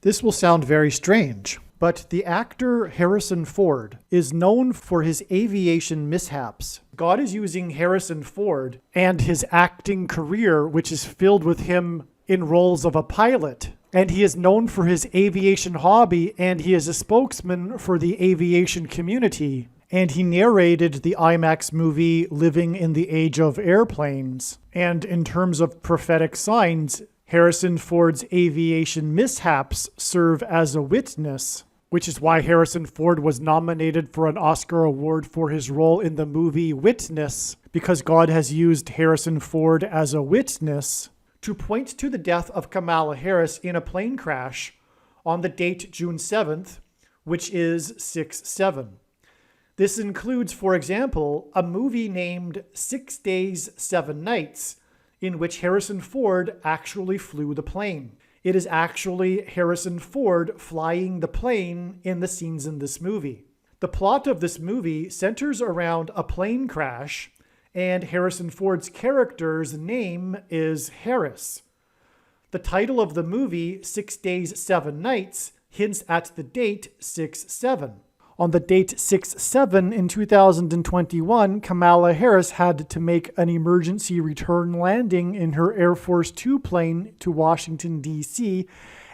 This will sound very strange, but the actor Harrison Ford is known for his aviation mishaps. God is using Harrison Ford and his acting career, which is filled with him in roles of a pilot. And he is known for his aviation hobby, and he is a spokesman for the aviation community. And he narrated the IMAX movie Living in the Age of Airplanes. And in terms of prophetic signs, Harrison Ford's aviation mishaps serve as a witness, which is why Harrison Ford was nominated for an Oscar award for his role in the movie Witness, because God has used Harrison Ford as a witness to point to the death of Kamala Harris in a plane crash on the date June 7th, which is 6/7. This includes, for example, a movie named 6 Days, 7 Nights, in which Harrison Ford actually flew the plane. It is actually Harrison Ford flying the plane in the scenes in this movie. The plot of this movie centers around a plane crash, and Harrison Ford's character's name is Harris. The title of the movie, 6 Days, 7 Nights, hints at the date 6/7. On the date 6/7 in 2021, Kamala Harris had to make an emergency return landing in her Air Force Two plane to Washington, D.C.,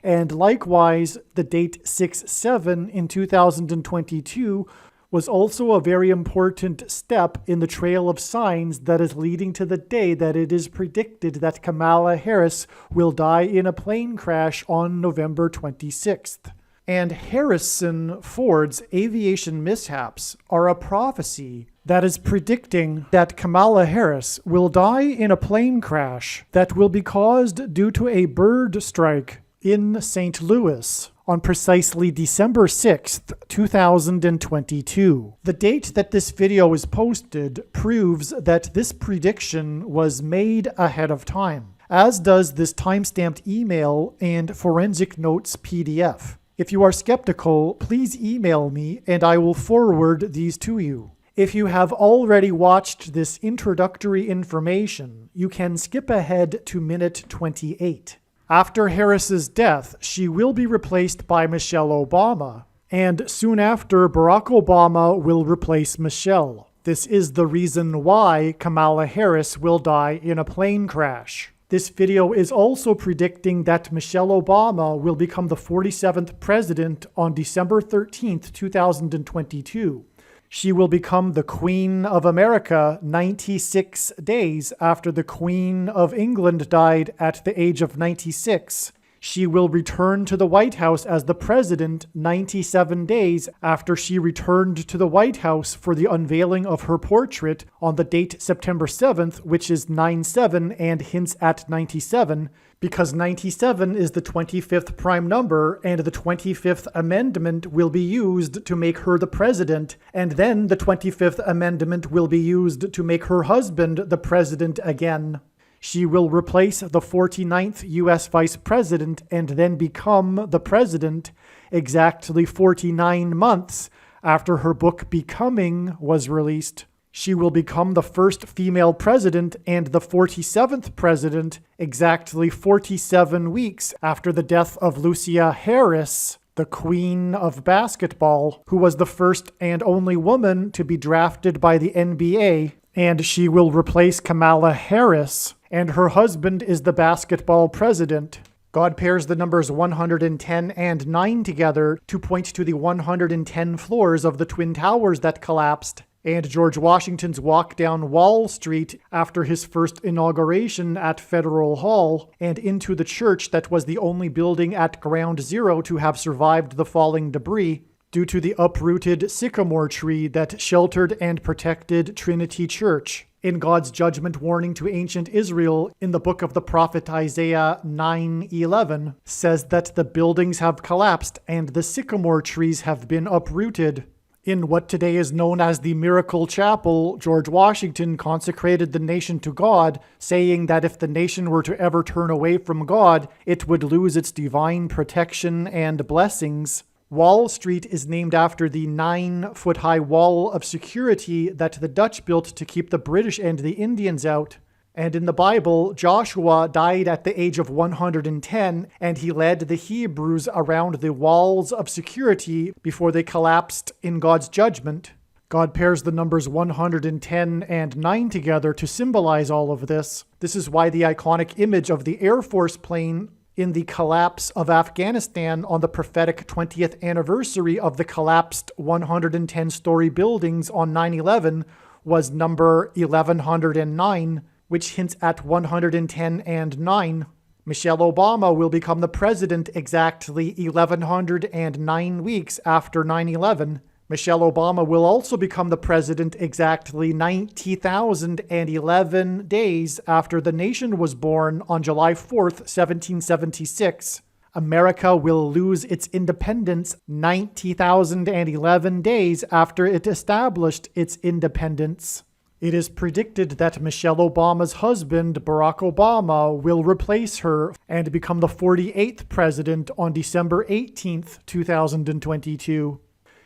and likewise, the date 6/7 in 2022 was also a very important step in the trail of signs that is leading to the day that it is predicted that Kamala Harris will die in a plane crash on November 26th. And Harrison Ford's aviation mishaps are a prophecy that is predicting that Kamala Harris will die in a plane crash that will be caused due to a bird strike in St. Louis on precisely December 6th, 2022. The date that this video is posted proves that this prediction was made ahead of time, as does this timestamped email and forensic notes PDF. If you are skeptical, please email me and I will forward these to you. If you have already watched this introductory information, you can skip ahead to minute 28. After Harris's death, she will be replaced by Michelle Obama, and soon after, Barack Obama will replace Michelle. This is the reason why Kamala Harris will die in a plane crash. This video is also predicting that Michelle Obama will become the 47th president on December 13th, 2022. She will become the Queen of America 96 days after the Queen of England died at the age of 96. She will return to the White House as the president 97 days after she returned to the White House for the unveiling of her portrait on the date September 7th, which is 9/7 and hints at 97, because 97 is the 25th prime number and the 25th Amendment will be used to make her the president, and then the 25th Amendment will be used to make her husband the president again. She will replace the 49th U.S. Vice President and then become the President exactly 49 months after her book Becoming was released. She will become the first female president and the 47th president exactly 47 weeks after the death of Lucia Harris, the Queen of Basketball, who was the first and only woman to be drafted by the NBA, and she will replace Kamala Harris, and her husband is the basketball president. God pairs the numbers 110 and 9 together to point to the 110 floors of the Twin Towers that collapsed, and George Washington's walk down Wall Street after his first inauguration at Federal Hall, and into the church that was the only building at Ground Zero to have survived the falling debris, due to the uprooted sycamore tree that sheltered and protected Trinity Church. In God's judgment warning to ancient Israel in the book of the prophet Isaiah 9:11 says that the buildings have collapsed and the sycamore trees have been uprooted. In what today is known as the Miracle Chapel, George Washington consecrated the nation to God, saying that if the nation were to ever turn away from God, it would lose its divine protection and blessings. Wall Street is named after the 9-foot-high wall of security that the Dutch built to keep the British and the Indians out. And in the Bible, Joshua died at the age of 110, and he led the Hebrews around the walls of security before they collapsed in God's judgment. God pairs the numbers 110 and 9 together to symbolize all of this. This is why the iconic image of the Air Force plane in the collapse of Afghanistan on the prophetic 20th anniversary of the collapsed 110-story buildings on 9/11 was number 1109, which hints at 110 and 9. Michelle Obama will become the president exactly 1109 weeks after 9/11. Michelle Obama will also become the president exactly 90,011 days after the nation was born on July 4th, 1776. America will lose its independence 90,011 days after it established its independence. It is predicted that Michelle Obama's husband, Barack Obama, will replace her and become the 48th president on December 18th, 2022.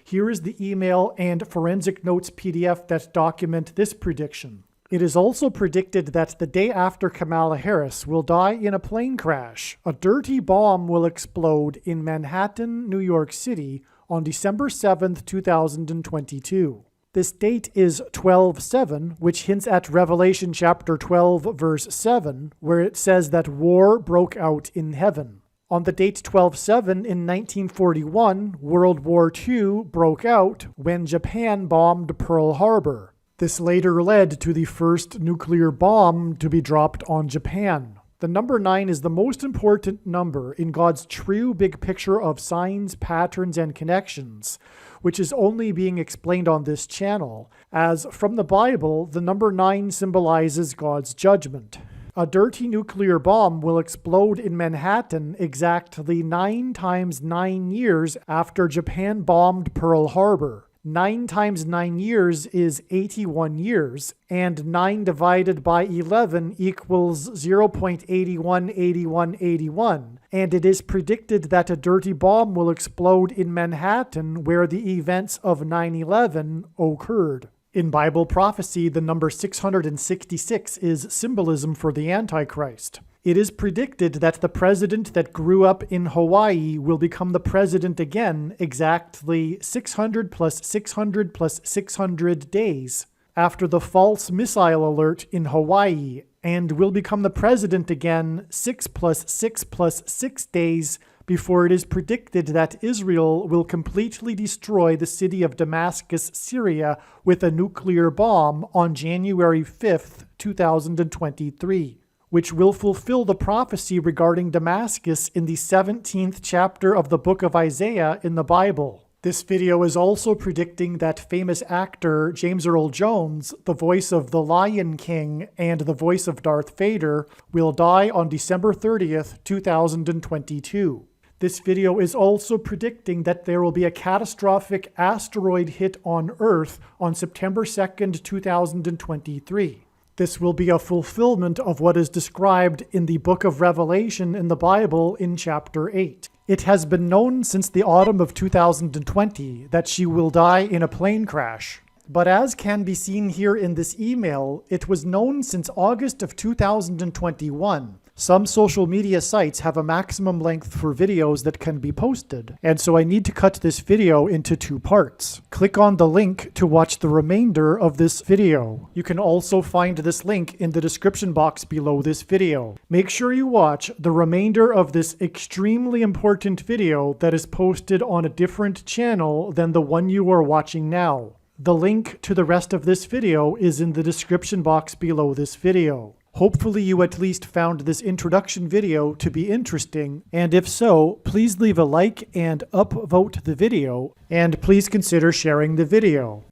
Here is the email and forensic notes PDF that document this prediction. It is also predicted that the day after Kamala Harris will die in a plane crash, a dirty bomb will explode in Manhattan, New York City on December 7th, 2022. This date is 12/7, which hints at Revelation chapter 12, verse 7, where it says that war broke out in heaven. On the date 12/7 in 1941, World War II broke out when Japan bombed Pearl Harbor. This later led to the first nuclear bomb to be dropped on Japan. The number 9 is the most important number in God's true big picture of signs, patterns, and connections, which is only being explained on this channel, as from the Bible, the number 9 symbolizes God's judgment. A dirty nuclear bomb will explode in Manhattan exactly 9 times 9 years after Japan bombed Pearl Harbor. 9 times 9 years is 81 years, and 9 divided by 11 equals 0.818181, and it is predicted that a dirty bomb will explode in Manhattan where the events of 9/11 occurred. In Bible prophecy, the number 666 is symbolism for the Antichrist. It is predicted that the president that grew up in Hawaii will become the president again exactly 600 plus 600 plus 600 days after the false missile alert in Hawaii, and will become the president again 6 plus 6 plus 6 days before it is predicted that Israel will completely destroy the city of Damascus, Syria, with a nuclear bomb on January 5th, 2023, which will fulfill the prophecy regarding Damascus in the 17th chapter of the book of Isaiah in the Bible. This video is also predicting that famous actor James Earl Jones, the voice of the Lion King and the voice of Darth Vader, will die on December 30th, 2022. This video is also predicting that there will be a catastrophic asteroid hit on Earth on September 2nd, 2023. This will be a fulfillment of what is described in the book of Revelation in the Bible in chapter 8. It has been known since the autumn of 2020 that she will die in a plane crash. But as can be seen here in this email, it was known since August of 2021. Some social media sites have a maximum length for videos that can be posted, and so I need to cut this video into 2 parts. Click on the link to watch the remainder of this video. You can also find this link in the description box below this video. Make sure you watch the remainder of this extremely important video that is posted on a different channel than the one you are watching now. The link to the rest of this video is in the description box below this video. Hopefully you at least found this introduction video to be interesting, and if so, please leave a like and upvote the video, and please consider sharing the video.